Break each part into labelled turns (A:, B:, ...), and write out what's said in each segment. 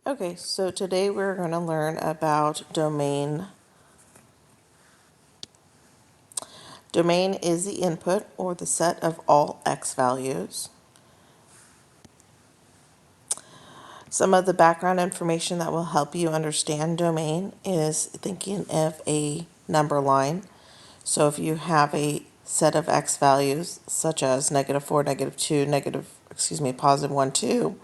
A: Okay, so today we're going to learn about domain. Domain is the input or the set of all x values. Some of the background information that will help you understand domain is thinking of a number line. So if you have a set of x values, such as -4, -2, positive 1, 2,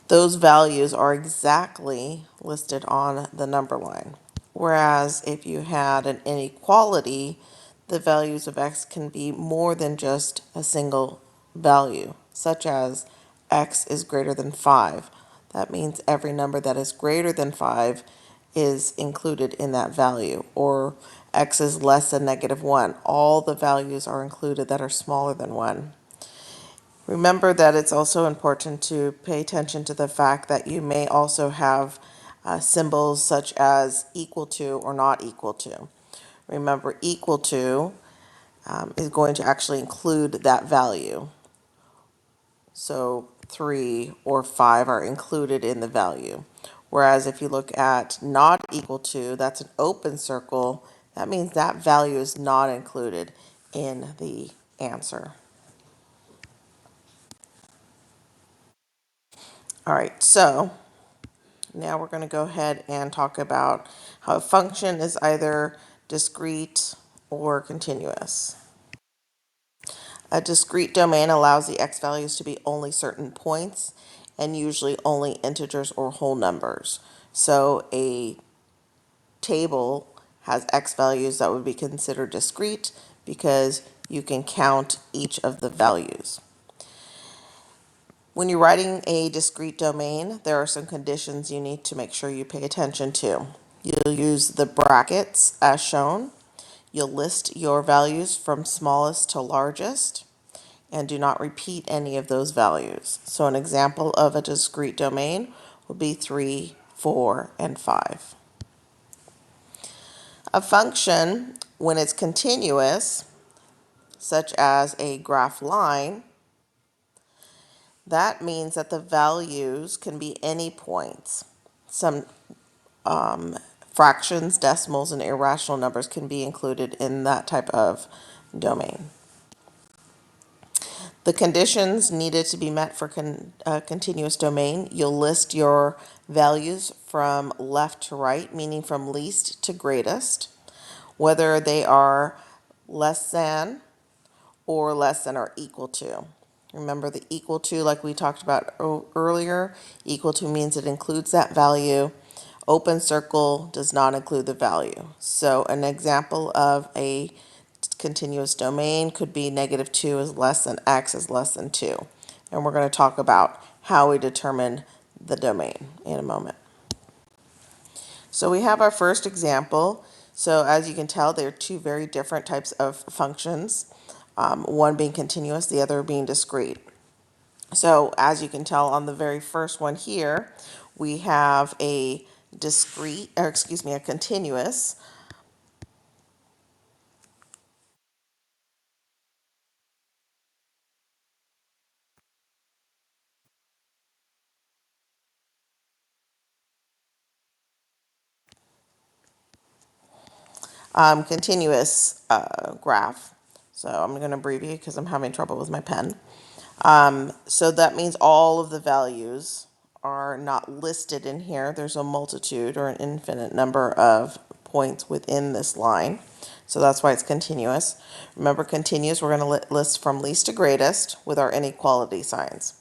A: those values are exactly listed on the number line. Whereas if you had an inequality, the values of x can be more than just a single value, such as x is greater than 5. That means every number that is greater than 5 is included in that value. Or x is less than -1. All the values are included that are smaller than 1. Remember that it's also important to pay attention to the fact that you may also have symbols such as equal to or not equal to. Remember, equal to is going to actually include that value. So 3 or 5 are included in the value. Whereas if you look at not equal to, that's an open circle. That means that value is not included in the answer. All right, so now we're going to go ahead and talk about how a function is either discrete or continuous. A discrete domain allows the x values to be only certain points and usually only integers or whole numbers. So a table has x values that would be considered discrete because you can count each of the values. When you're writing a discrete domain, there are some conditions you need to make sure you pay attention to. You'll use the brackets as shown. You'll list your values from smallest to largest, and do not repeat any of those values. So an example of a discrete domain would be 3, 4, and 5. A function, when it's continuous, such as a graph line, that means that the values can be any points. Some fractions, decimals, and irrational numbers can be included in that type of domain. The conditions needed to be met for continuous domain, you'll list your values from left to right, meaning from least to greatest, whether they are less than or less than or equal to. Remember the equal to, like we talked about earlier, equal to means it includes that value. Open circle does not include the value. So an example of a continuous domain could be -2 is less than x is less than 2. And we're going to talk about how we determine the domain in a moment. So we have our first example. So as you can tell, there are two very different types of functions, one being continuous, the other being discrete. So as you can tell on the very first one here, we have a a continuous. Continuous graph. So I'm going to abbreviate because I'm having trouble with my pen. So that means all of the values are not listed in here. There's a multitude or an infinite number of points within this line. So that's why it's continuous. Remember, continuous, we're going to list from least to greatest with our inequality signs.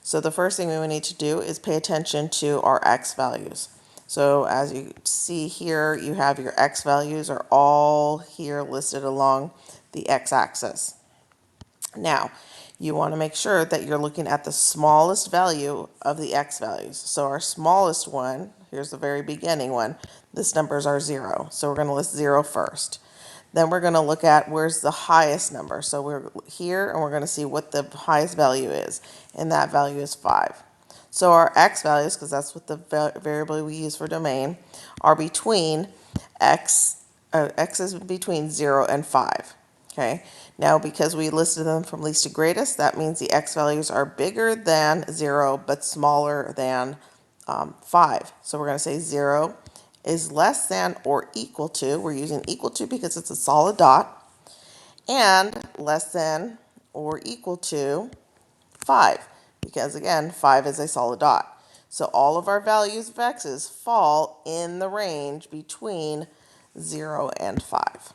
A: So the first thing we need to do is pay attention to our x values. So as you see here, you have your x values are all here listed along the x-axis. Now, you want to make sure that you're looking at the smallest value of the x values. So our smallest one, here's the very beginning one, this number is our 0. So we're going to list 0 first. Then we're going to look at where's the highest number. So we're here and we're going to see what the highest value is. And that value is 5. So our x values, because that's what the variable we use for domain, are between x is between 0 and 5. Okay, now because we listed them from least to greatest, that means the x values are bigger than 0 but smaller than 5. So we're going to say 0 is less than or equal to, we're using equal to because it's a solid dot, and less than or equal to 5, because again, 5 is a solid dot. So all of our values of x's fall in the range between 0 and 5.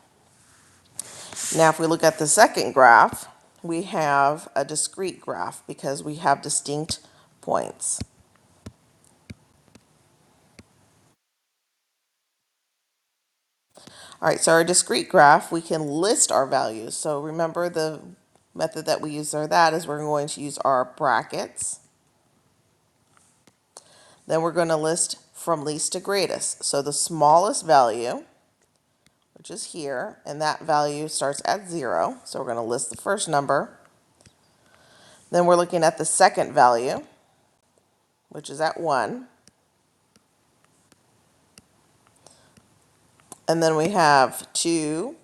A: Now if we look at the second graph, we have a discrete graph because we have distinct points. All right, so our discrete graph, we can list our values. So remember the method that we use for that is we're going to use our brackets. Then we're going to list from least to greatest. So the smallest value, which is here, and that value starts at 0. So we're going to list the first number. Then we're looking at the second value, which is at 1. And then we have 2.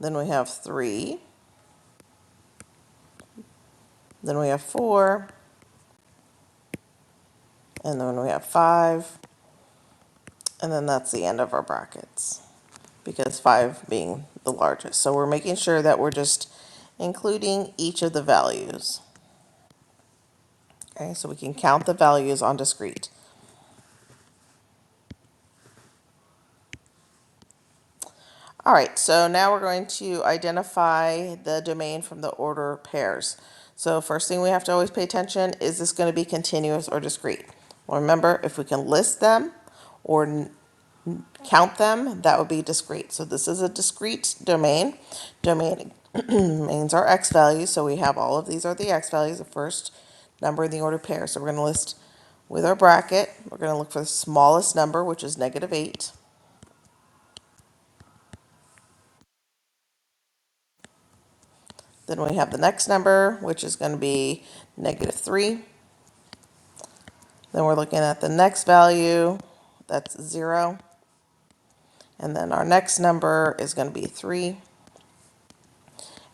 A: Then we have 3. Then we have 4. And then we have 5. And then that's the end of our brackets, because 5 being the largest. So we're making sure that we're just including each of the values. Okay, so we can count the values on discrete. All right, so now we're going to identify the domain from the order pairs. So first thing we have to always pay attention, is this going to be continuous or discrete? Well, remember, if we can list them or count them, that would be discrete. So this is a discrete domain. Domain means our x values, so we have all of these are the x values, the first number in the order pair. So we're going to list with our bracket. We're going to look for the smallest number, which is -8. Then we have the next number, which is going to be -3. Then we're looking at the next value, that's 0. And then our next number is going to be 3.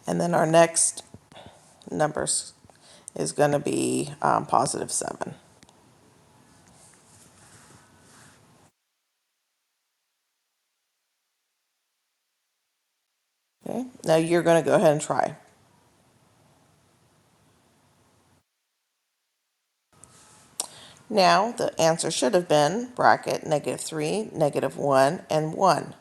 A: And then our next number is going to be +7. Okay, now you're going to go ahead and try. Now the answer should have been bracket -3, -1, and 1.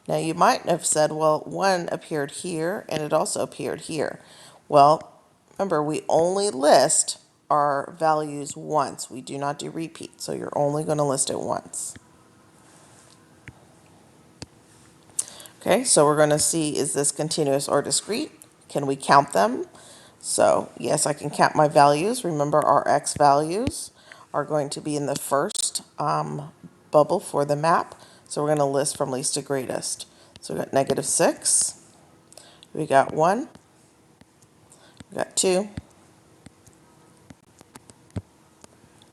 A: Now you might have said, well, 1 appeared here and it also appeared here. Well, remember, we only list our values once. We do not do repeat, so you're only going to list it once. Okay, so we're going to see, is this continuous or discrete? Can we count them? So yes, I can count my values. Remember, our x values are going to be in the first bubble for the map. So we're going to list from least to greatest. So we got -6, we got 1, we got 2,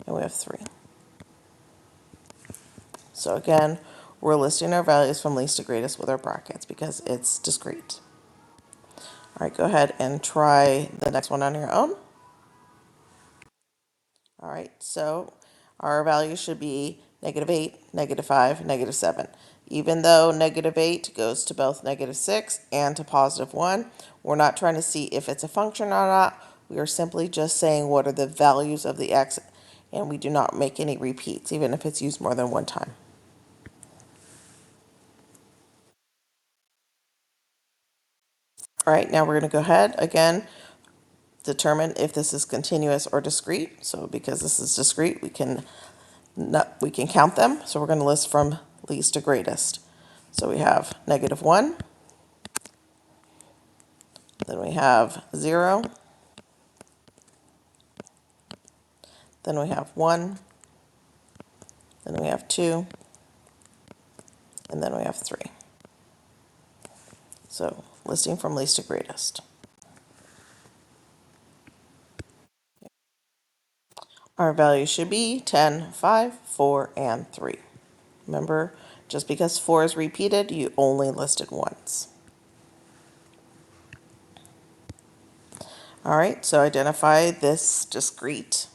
A: and we have 3. So again, we're listing our values from least to greatest with our brackets because it's discrete. All right, go ahead and try the next one on your own. All right, so our value should be -8, -5, -7. Even though -8 goes to both -6 and to +1, we're not trying to see if it's a function or not. We are simply just saying what are the values of the x, and we do not make any repeats, even if it's used more than one time. All right, now we're going to go ahead again, determine if this is continuous or discrete. So because this is discrete, we can count them. So we're going to list from least to greatest. So we have -1, then we have 0, then we have 1, then we have 2, and then we have 3. So listing from least to greatest. Our value should be 10, 5, 4, and 3. Remember, just because 4 is repeated, you only list it once. All right, so identify this discrete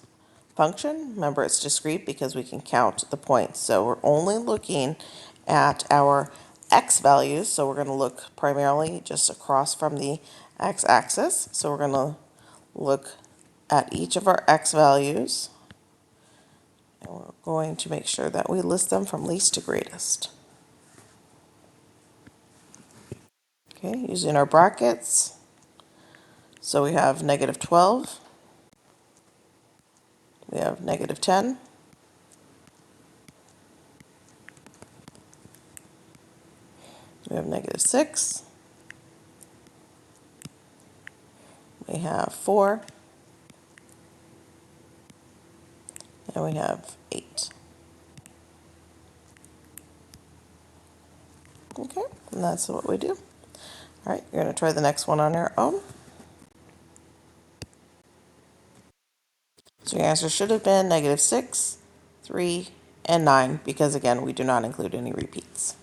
A: function. Remember, it's discrete because we can count the points. So we're only looking at our x values. So we're going to look primarily just across from the x-axis. So we're going to look at each of our x values. And we're going to make sure that we list them from least to greatest. Okay, using our brackets. So we have negative 12. We have negative 10. We have negative 6. We have 4. And we have 8. Okay, and that's what we do. All right, you're going to try the next one on your own. So your answer should have been negative 6, 3, and 9, because again, we do not include any repeats.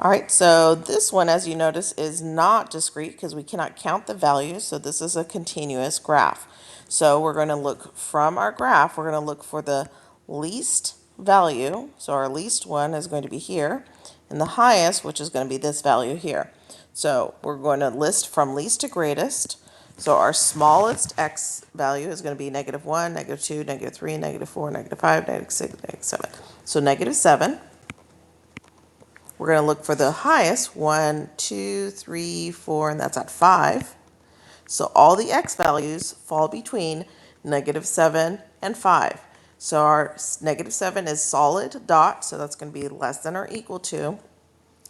A: All right, so this one, as you notice, is not discrete because we cannot count the values. So this is a continuous graph. So we're going to look from our graph, we're going to look for the least value. So our least one is going to be here, and the highest, which is going to be this value here. So we're going to list from least to greatest. So our smallest x value is going to be negative 1, negative 2, negative 3, negative 4, negative 5, negative 6, negative 7. So negative 7. We're going to look for the highest, 1, 2, 3, 4, and that's at 5. So all the x values fall between negative 7 and 5. So our negative 7 is solid dot, so that's going to be less than or equal to.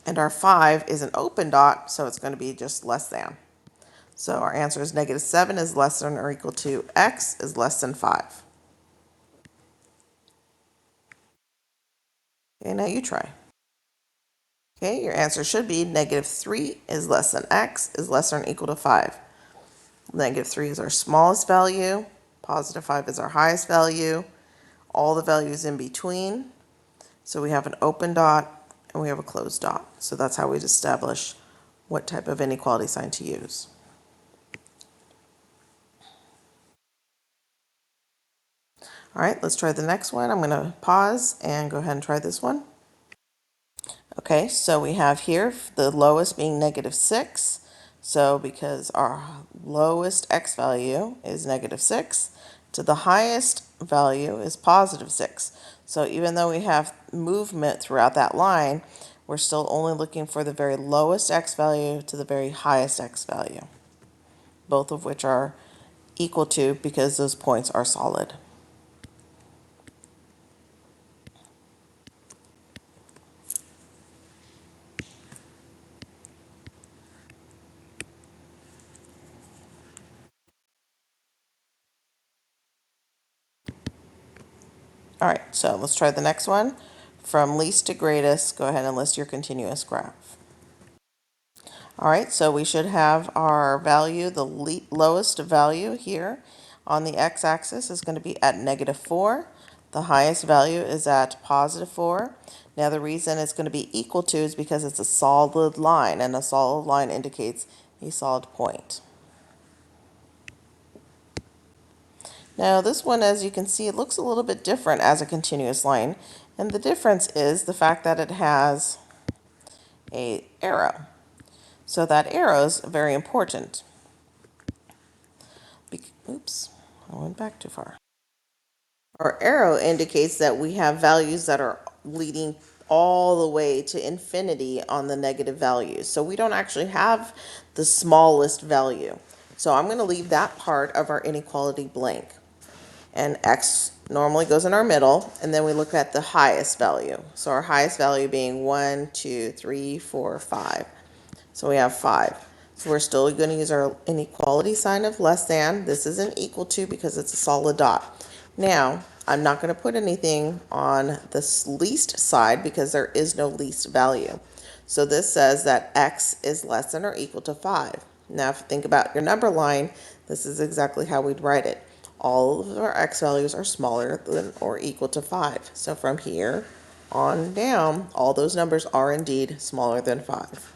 A: And our 5 is an open dot, so it's going to be just less than. So our answer is negative 7 is less than or equal to x is less than 5. Okay, now you try. Okay, your answer should be negative 3 is less than x is less than or equal to 5. Negative 3 is our smallest value. Positive 5 is our highest value. All the values in between. So we have an open dot and we have a closed dot. So that's how we establish what type of inequality sign to use. All right, let's try the next one. I'm going to pause and go ahead and try this one. Okay, so we have here the lowest being negative 6. So because our lowest x value is negative 6, to the highest value is positive 6. So even though we have movement throughout that line, we're still only looking for the very lowest x value to the very highest x value, both of which are equal to because those points are solid. All right, so let's try the next one. From least to greatest, go ahead and list your continuous graph. All right, so we should have our value, the lowest value here on the x-axis is going to be at negative 4. The highest value is at positive 4. Now the reason it's going to be equal to is because it's a solid line, and a solid line indicates a solid point. Now this one, as you can see, it looks a little bit different as a continuous line, and the difference is the fact that it has an arrow. So that arrow is very important. Oops, I went back too far. Our arrow indicates that we have values that are leading all the way to infinity on the negative values. So we don't actually have the smallest value. So I'm going to leave that part of our inequality blank. And x normally goes in our middle, and then we look at the highest value. So our highest value being 1, 2, 3, 4, 5. So we have 5. So we're still going to use our inequality sign of less than. This isn't equal to because it's a solid dot. Now, I'm not going to put anything on the least side because there is no least value. So this says that x is less than or equal to 5. Now, if you think about your number line, this is exactly how we'd write it. All of our x values are smaller than or equal to 5. So from here on down, all those numbers are indeed smaller than 5.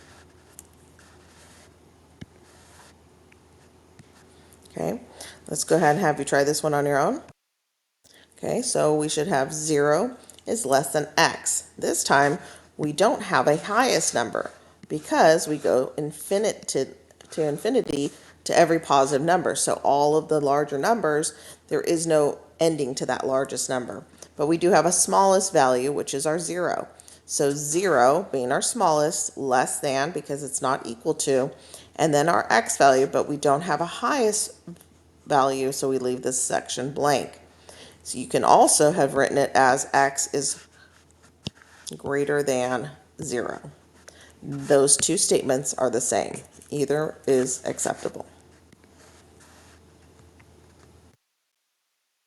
A: Okay, let's go ahead and have you try this one on your own. Okay, so we should have 0 is less than x. This time we don't have a highest number because we go to infinity to every positive number. So all of the larger numbers, there is no ending to that largest number. But we do have a smallest value, which is our 0. So 0 being our smallest, less than because it's not equal to, and then our x value, but we don't have a highest value, so we leave this section blank. So you can also have written it as x is greater than 0. Those two statements are the same. Either is acceptable.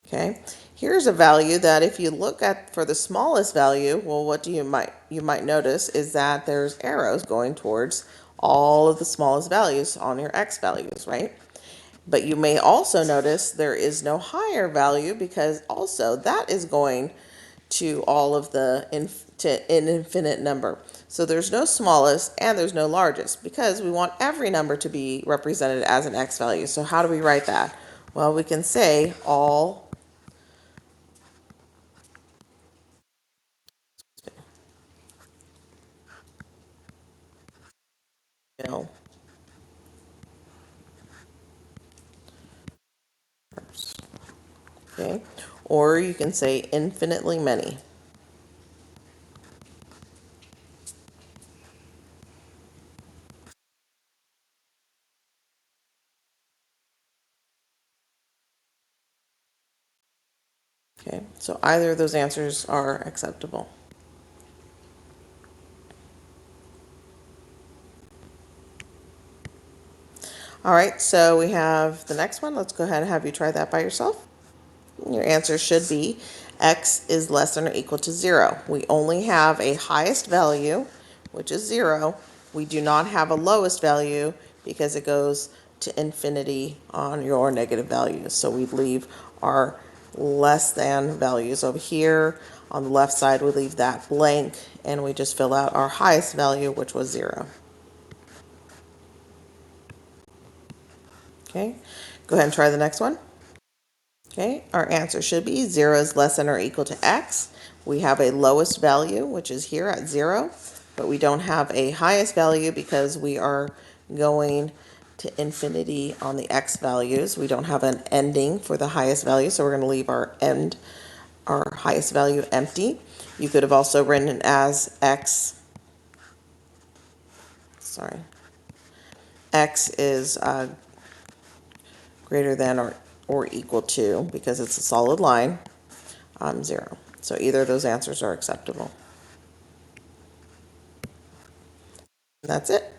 A: Okay, here's a value that if you look at for the smallest value, well, what do you might notice is that there's arrows going towards all of the smallest values on your x values, right? But you may also notice there is no higher value because also that is going to all of to an infinite number. So there's no smallest and there's no largest because we want every number to be represented as an x value. So how do we write that? Well, we can say all, you know, okay? Or you can say infinitely many. Okay, so either of those answers are acceptable. All right, so we have the next one. Let's go ahead and have you try that by yourself. Your answer should be x is less than or equal to 0. We only have a highest value, which is 0. We do not have a lowest value because it goes to infinity on your negative values. So we leave our less than values over here. On the left side, we leave that blank, and we just fill out our highest value, which was 0. Okay, go ahead and try the next one. Okay, our answer should be 0 is less than or equal to x. We have a lowest value, which is here at 0, but we don't have a highest value because we are going to infinity on the x values. We don't have an ending for the highest value, so we're going to leave our highest value empty. You could have also written it as x, sorry, x is greater than or equal to, because it's a solid line, 0. So either of those answers are acceptable. And that's it.